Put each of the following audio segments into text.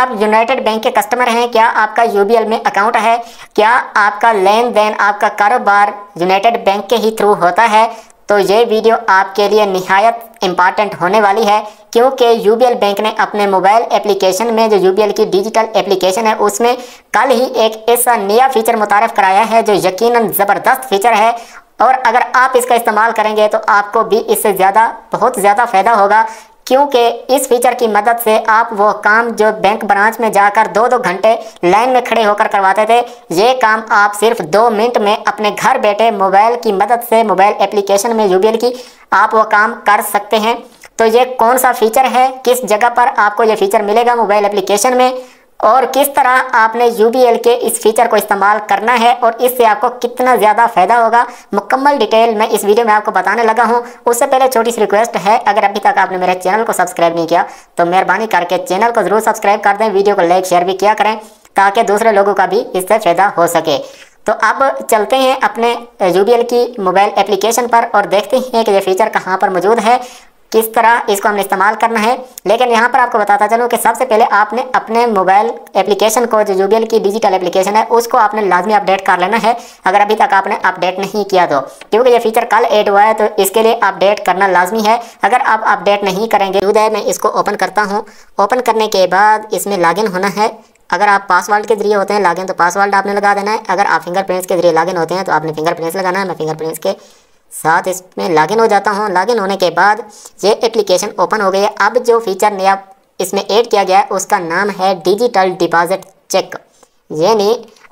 आप United bank के customer हैं, क्या आपका यूबीएल में अकाउंट है, क्या आपका लेन देन आपका कारोबार यूनाइटेड बैंक के ही थ्रू होता है, तो ये वीडियो आपके लिए निहायत इम्पॉर्टेंट होने वाली है। क्योंकि यूबीएल बैंक ने अपने मोबाइल एप्लीकेशन में जो यूबीएल की डिजिटल एप्लीकेशन है उसमें कल ही एक ऐसा नया फीचर मुतारफ़ कराया है जो यकीनन ज़बरदस्त फीचर है, और अगर आप इसका इस्तेमाल करेंगे तो आपको भी इससे बहुत ज़्यादा फ़ायदा होगा। क्योंकि इस फीचर की मदद से आप वो काम जो बैंक ब्रांच में जाकर 2-2 घंटे लाइन में खड़े होकर करवाते थे, ये काम आप सिर्फ 2 मिनट में अपने घर बैठे मोबाइल की मदद से, मोबाइल एप्लीकेशन में यूबीएल की, आप वो काम कर सकते हैं। तो ये कौन सा फीचर है, किस जगह पर आपको ये फीचर मिलेगा मोबाइल एप्लीकेशन में, और किस तरह आपने यूबीएल के इस फीचर को इस्तेमाल करना है और इससे आपको कितना ज़्यादा फ़ायदा होगा, मुकम्मल डिटेल मैं इस वीडियो में आपको बताने लगा हूं। उससे पहले छोटी सी रिक्वेस्ट है, अगर अभी तक आपने मेरे चैनल को सब्सक्राइब नहीं किया तो मेहरबानी करके चैनल को ज़रूर सब्सक्राइब कर दें, वीडियो को लाइक शेयर भी किया करें ताकि दूसरे लोगों का भी इससे फ़ायदा हो सके। तो अब चलते हैं अपने यूबीएल की मोबाइल एप्लीकेशन पर और देखते हैं कि ये फीचर कहाँ पर मौजूद है, किस तरह इसको हमने इस्तेमाल करना है। लेकिन यहाँ पर आपको बताता चलूँ कि सबसे पहले आपने अपने मोबाइल एप्लीकेशन को, जो यूबीएल की डिजिटल एप्लीकेशन है, उसको आपने लाजमी अपडेट कर लेना है अगर अभी तक आपने अपडेट नहीं किया तो, क्योंकि ये फीचर कल ऐड हुआ है तो इसके लिए अपडेट करना लाजमी है। अगर आप अपडेट नहीं करेंगे, मैं इसको ओपन करता हूँ। ओपन करने के बाद इसमें लॉगिन होना है। अगर आप पासवर्ड के जरिए होते हैं लॉगिन तो पासवर्ड आपने लगा देना है। अगर आप फिंगरप्रिंट्स के जरिए लॉगिन होते हैं तो आपने फिंगरप्रिंट्स लगाना है। मैं फिंगरप्रिंट्स के साथ इसमें लॉगिन हो जाता हूं। लॉगिन होने के बाद ये एप्लीकेशन ओपन हो गई है। अब जो फीचर नया इसमें ऐड किया गया है उसका नाम है डिजिटल डिपॉजिट चेक। यानी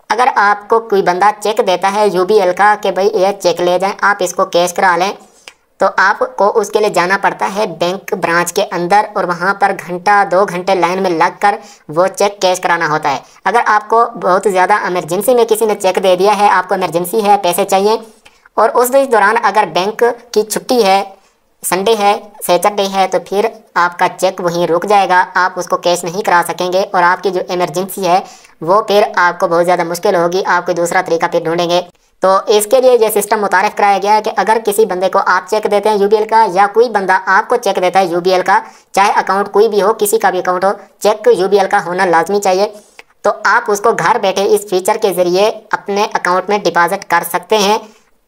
अगर आपको कोई बंदा चेक देता है यूबीएल का कि भाई ये चेक ले जाएं, आप इसको कैश करा लें, तो आपको उसके लिए जाना पड़ता है बैंक ब्रांच के अंदर और वहाँ पर घंटा 2 घंटे लाइन में लग कर वो चेक कैश कराना होता है। अगर आपको बहुत ज़्यादा इमरजेंसी में किसी ने चेक दे दिया है, आपको इमरजेंसी है, पैसे चाहिए, और उस दौरान अगर बैंक की छुट्टी है, संडे है, सैटरडे है, तो फिर आपका चेक वहीं रुक जाएगा, आप उसको कैश नहीं करा सकेंगे और आपकी जो इमरजेंसी है वो फिर आपको बहुत ज़्यादा मुश्किल होगी, आप कोई दूसरा तरीका फिर ढूंढेंगे। तो इसके लिए ये सिस्टम मुतारफ़ कराया गया है कि अगर किसी बंदे को आप चेक देते हैं यूबीएल का, या कोई बंदा आपको चेक देता है यूबीएल का, चाहे अकाउंट कोई भी हो, किसी का भी अकाउंट हो, चेक यूबीएल का होना लाजमी चाहिए। तो आप उसको घर बैठे इस फीचर के ज़रिए अपने अकाउंट में डिपॉजिट कर सकते हैं।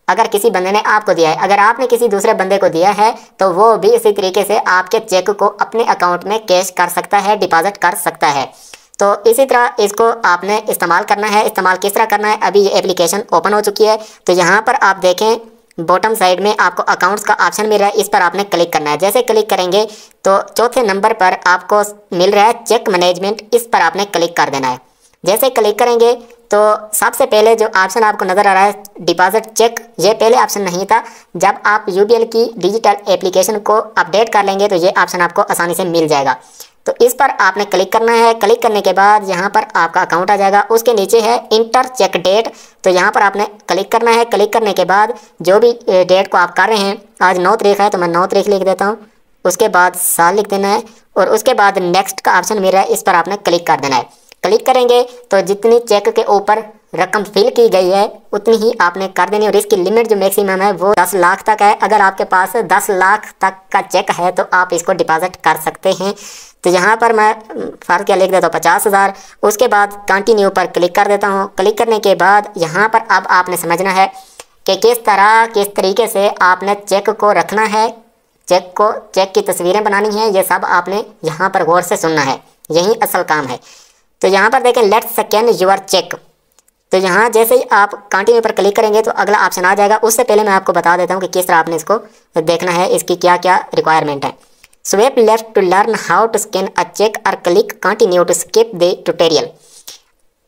अगर किसी बंदे ने आपको दिया है, अगर आपने किसी दूसरे बंदे को दिया है, तो वो भी इसी तरीके से आपके चेक को अपने अकाउंट में कैश कर सकता है, डिपॉजिट कर सकता है। तो इसी तरह इसको आपने इस्तेमाल करना है। इस्तेमाल किस तरह करना है, अभी ये एप्लीकेशन ओपन हो चुकी है। तो यहाँ पर आप देखें बॉटम साइड में आपको अकाउंट्स का ऑप्शन मिल रहा है, इस पर आपने क्लिक करना है। जैसे क्लिक करेंगे तो चौथे नंबर पर आपको मिल रहा है चेक मैनेजमेंट, इस पर आपने क्लिक कर देना है। जैसे क्लिक करेंगे तो सबसे पहले जो ऑप्शन आपको नज़र आ रहा है डिपॉजिट चेक, ये पहले ऑप्शन नहीं था। जब आप यूबीएल की डिजिटल एप्लीकेशन को अपडेट कर लेंगे तो ये ऑप्शन आपको आसानी से मिल जाएगा। तो इस पर आपने क्लिक करना है। क्लिक करने के बाद यहाँ पर आपका अकाउंट आ जाएगा, उसके नीचे है इंटर चेक डेट, तो यहाँ पर आपने क्लिक करना है। क्लिक करने के बाद जो भी डेट को आप कर रहे हैं, आज 9 तारीख है तो मैं 9 तारीख लिख देता हूँ, उसके बाद साल लिख देना है और उसके बाद नेक्स्ट का ऑप्शन मिल रहा है, इस पर आपने क्लिक कर देना है। क्लिक करेंगे तो जितनी चेक के ऊपर रकम फिल की गई है उतनी ही आपने कर देनी, और इसकी लिमिट जो मैक्सिमम है वो 10 लाख तक है। अगर आपके पास 10 लाख तक का चेक है तो आप इसको डिपॉजिट कर सकते हैं। तो यहाँ पर मैं फर्ज क्या लिख देता हूँ 50,000। उसके बाद कंटिन्यू पर क्लिक कर देता हूँ। क्लिक करने के बाद यहाँ पर अब आपने समझना है कि किस तरीके से आपने चेक को रखना है, चेक की तस्वीरें बनानी है, ये सब आपने यहाँ पर गौर से सुनना है, यही असल काम है। तो यहाँ पर देखें लेट्स स्कैन योर चेक, तो यहाँ जैसे ही आप कंटिन्यू पर क्लिक करेंगे तो अगला ऑप्शन आ जाएगा। उससे पहले मैं आपको बता देता हूँ कि किस तरह आपने इसको देखना है, इसकी क्या क्या रिक्वायरमेंट है। Swipe left to learn how to scan a cheque और click continue to skip the tutorial.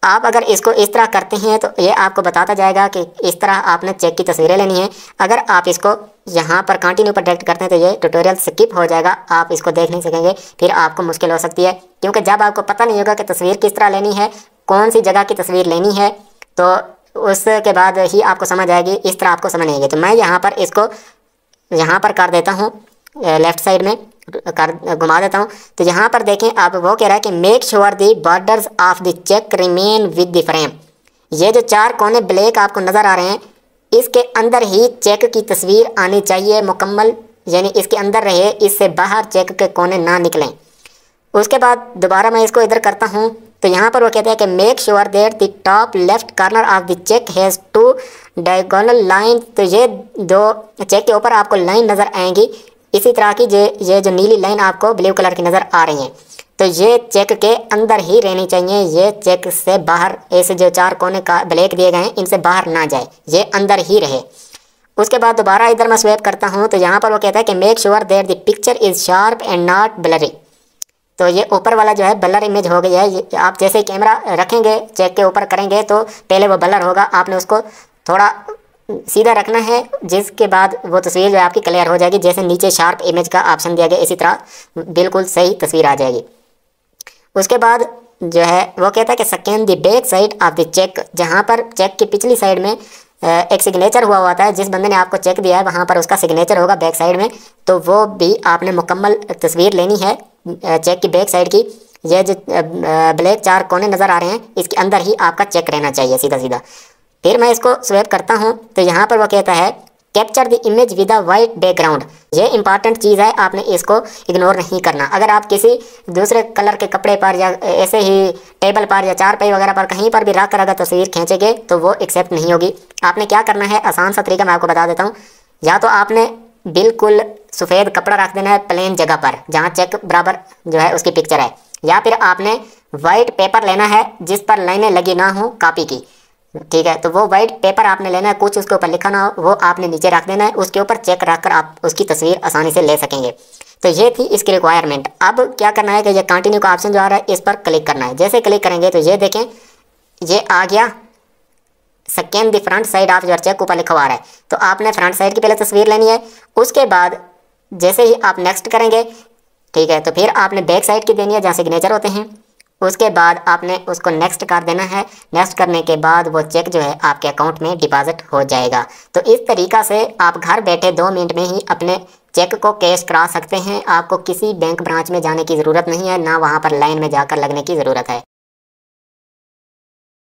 आप अगर इसको इस तरह करते हैं तो ये आपको बताता जाएगा कि इस तरह आपने चेक की तस्वीरें लेनी है। अगर आप इसको यहाँ पर कंटिन्यू पर डायरेक्ट करते हैं तो ये ट्यूटोरियल स्किप हो जाएगा, आप इसको देख नहीं सकेंगे, फिर आपको मुश्किल हो सकती है। क्योंकि जब आपको पता नहीं होगा कि तस्वीर किस तरह लेनी है, कौन सी जगह की तस्वीर लेनी है, तो उसके बाद ही आपको समझ आएगी, इस तरह आपको समझ नहीं आएगी। तो मैं यहाँ पर इसको यहाँ पर कर देता हूँ, लेफ़्ट साइड में घुमा देता हूँ। तो यहाँ पर देखें आप वो कह रहा है कि make sure the borders of the cheque remain with the frame. ये जो 4 कोने ब्लैक आपको नज़र आ रहे हैं, इसके अंदर ही चेक की तस्वीर आनी चाहिए मुकम्मल, यानी इसके अंदर रहे, इससे बाहर चेक के कोने ना निकलें। उसके बाद दोबारा मैं इसको इधर करता हूँ तो यहाँ पर वो कहता है कि make sure that the top left corner of the cheque has 2 diagonal line. तो ये 2 चेक के ऊपर आपको लाइन नज़र आएंगी इसी तरह की। ये जो नीली लाइन आपको ब्लू कलर की नज़र आ रही हैं तो ये चेक के अंदर ही रहनी चाहिए। ये चेक से बाहर ऐसे जो 4 कोने का ब्लैक दिए गए हैं इनसे बाहर ना जाए, ये अंदर ही रहे। उसके बाद दोबारा इधर मैं स्वैप करता हूँ तो यहाँ पर वो कहता है कि make sure that the picture is sharp and not blurry. तो ये ऊपर वाला जो है ब्लर इमेज हो गई है। आप जैसे कैमरा रखेंगे चेक के ऊपर करेंगे तो पहले वो ब्लर होगा, आपने उसको थोड़ा सीधा रखना है, जिसके बाद वो तस्वीर जो है आपकी क्लियर हो जाएगी। जैसे नीचे शार्प इमेज का ऑप्शन दिया गया इसी तरह बिल्कुल सही तस्वीर आ जाएगी। उसके बाद जो है वो कहता है कि scan the back side of the cheque. जहाँ पर चेक की पिछली साइड में एक सिग्नेचर हुआ होता है, जिस बंदे ने आपको चेक दिया है वहाँ पर उसका सिग्नेचर होगा बैक साइड में, तो वो भी आपने मुकम्मल तस्वीर लेनी है चेक की बैक साइड की। ये जो ब्लैक 4 कोने नज़र आ रहे हैं इसके अंदर ही आपका चेक रहना चाहिए सीधा सीधा। फिर मैं इसको स्वैप करता हूँ तो यहाँ पर वो कहता है capture the image with a white background. ये इंपॉर्टेंट चीज़ है, आपने इसको इग्नोर नहीं करना। अगर आप किसी दूसरे कलर के कपड़े पर या ऐसे ही टेबल पर या चारपाई वगैरह पर कहीं पर भी रख कर अगर तस्वीर खींचेंगे तो वो एक्सेप्ट नहीं होगी। आपने क्या करना है, आसान सा तरीका मैं आपको बता देता हूँ। या तो आपने बिल्कुल सफ़ेद कपड़ा रख देना है प्लेन जगह पर जहाँ चेक बराबर जो है उसकी पिक्चर है, या फिर आपने वाइट पेपर लेना है जिस पर लाइनें लगी ना हो कापी की, ठीक है। तो वो वाइट पेपर आपने लेना है, कुछ उसके ऊपर लिखा ना हो वो आपने नीचे रख देना है, उसके ऊपर चेक रख कर आप उसकी तस्वीर आसानी से ले सकेंगे। तो ये थी इसकी रिक्वायरमेंट। अब क्या करना है कि ये कंटिन्यू का ऑप्शन जो आ रहा है इस पर क्लिक करना है। जैसे क्लिक करेंगे तो ये देखें ये आ गया scan the front side of your cheque ऊपर लिखा हुआ आ रहा है। तो आपने फ्रंट साइड की पहले तस्वीर लेनी है, उसके बाद जैसे ही आप नेक्स्ट करेंगे, ठीक है, तो फिर आपने बैक साइड की देनी है जहाँ सिग्नेचर होते हैं। उसके बाद आपने उसको नेक्स्ट कर देना है। नेक्स्ट करने के बाद वो चेक जो है आपके अकाउंट में डिपॉजिट हो जाएगा। तो इस तरीक़ा से आप घर बैठे 2 मिनट में ही अपने चेक को कैश करा सकते हैं। आपको किसी बैंक ब्रांच में जाने की ज़रूरत नहीं है, ना वहाँ पर लाइन में जाकर लगने की ज़रूरत है।